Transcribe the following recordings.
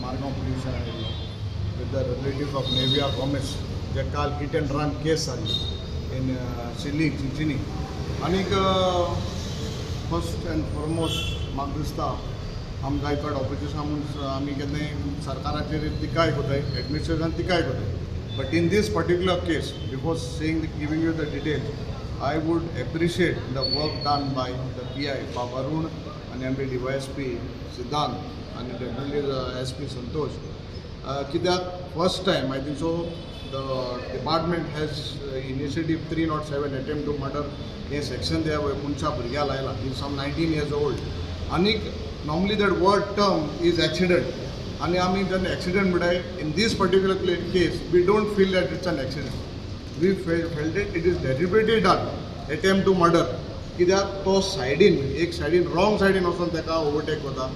Margao police station with the relatives of Nevia Gomez. जे काल hit and run case जाली in Chile, Chinchin. आणि first and foremost म्हाका दिसता आम जाय चड ऑपोजिशन आमी केन्नाय सरकाराचेर टिकाय कोताय एडमिनिस्ट्रेशन टिकाय कोताय but in this particular case before saying giving you the details I would appreciate the work done by the PI Arun and MD DYSP Siddhant and definitely the SP Santosh. Kidak first time I think so the department has initiative 307 attempt to murder a section there where Puncha Burgya Laila is some 19 years old. Anik normally that word term is accident. And I mean an accident but in this particular case we don't feel that it's an accident. We felt it is deliberately done attempt to murder कित्याक तो सायडीन एक सायडीन wrong सायडीन वचून ताका overtake करता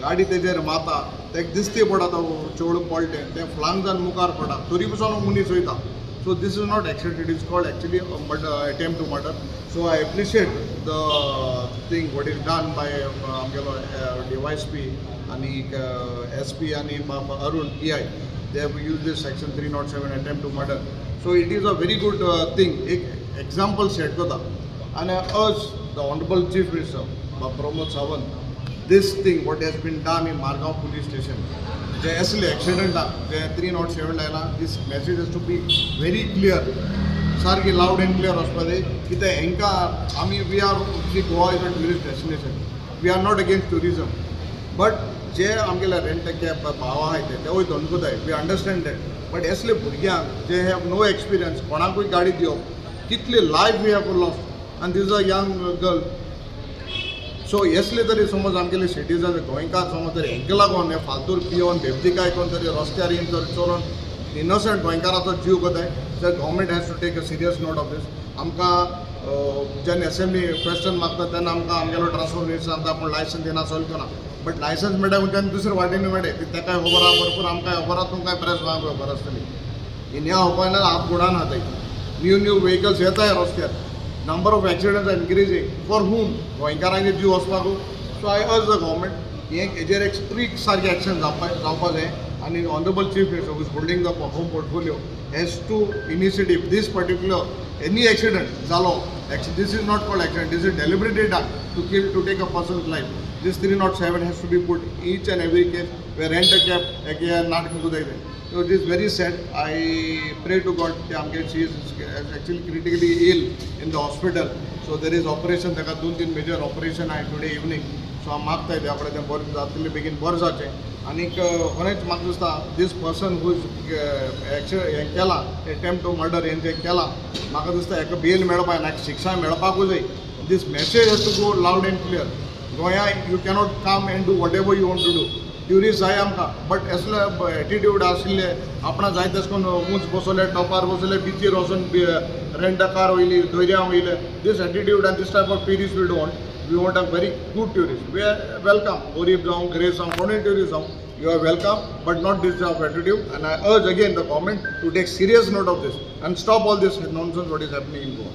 गाडी तेजेर मारता ताका दिसती पडटा तो चेवडो पळटें तें फ्लांग जावन मुखार पडटा तरी पसून मनीस वयता so this is not accident it is called actually attempt to murder so I appreciate the thing what is done by आमगेलो DYSP आनी SP आनी Arun PI they have used this section 307 attempt to murder. So it is a very good thing. Ek example set kota. And I urge the Honorable Chief Minister, Pramod Sawant, this thing what has been done in Margao Police Station, the asli accident, the 307 layla, this message has to be very clear. Sarki loud and clear hospade. Kita enka, I mean we are Goa is a tourist destination. We are not against tourism, but जे आमगेला rent cab भाव आहाय ते वयता अनकोताय we understand that but असले भुरग्यांक जे have no experience कोणाकूय गाडी दिवप कितले लायफ वी हॅव लॉस्ट आनी दीस अ यंग गर्ल सो असले तरी समज आमगेले सिटीजन गोंयकार समज तरी हेंका लागून हे फालतूर पिवन बेबदिकाय कोण तरी रस्त्यार येवन तर चलोवन इनोसंट गोंयकाराचो जीव कोताय sir government has to take a serious note of this आमकां जेन्ना असेंब्ली क्वेश्चन मागता तेन्ना आमकां आमगेलो ट्रान्सपोर्ट मिनिस्टर सांगता पूण लायसन्स दिना चलचो ना बट लायसन्स मेळटा तेन्ना दुसरे वाटेन मेळटा तेकाय खबर आहा भरपूर आमकां खबर आहा तुमकां प्रेस भाग खबर आसतली इन ह्या खबरना आप बुडान आहा न्यू व्हेकल्स येताय रस्त्यार number of accidents are increasing for whom गोंयकारांचे जीव वचपाक सो आय अर्ज द गव्हर्मेंट हेजेर एक स्ट्रिक्ट सारकें एक्शन जावपाक जाय आनी honourable chief minister who is holding the home portfolio has to initiative these particular any accident जालो this is not called accident, this is deliberately done to kill, to take a person's life. This 307 has to be put each and every case where rent a cab not to do. So it is very sad. I pray to God that she is actually critically ill in the hospital. So there is operation, there are 2-3 major operation today evening. So I'm मागता आहे आपल्या त्या बरें जातले बेगीन बरें जावचें आनी खरेंच म्हाका दिसता दीस पर्सन हू हें केलां अटेम्प्ट टू मर्डर हें जें केलां म्हाका दिसता हेका बेल मेळपाक जाय शिक्षा मेळपाकूच जाय this message has to go loud and clear गोंया you cannot come and do whatever you want to do tourist जाय आमकां बट असले एटिट्यूड आशिल्ले आपणा जाय तशें करून ऊंच बसोले टॉपार बसोले बिचीर वचून रेंट अ कार वयली दर्या वयले this attitude and this type of tourist we don't we want a very good tourist. We are welcome. Gorib Jaun, Grace Jaun, foreign tourism. You are welcome, but not this type of attitude. And I urge again the government to take serious note of this and stop all this nonsense what is happening in Goa.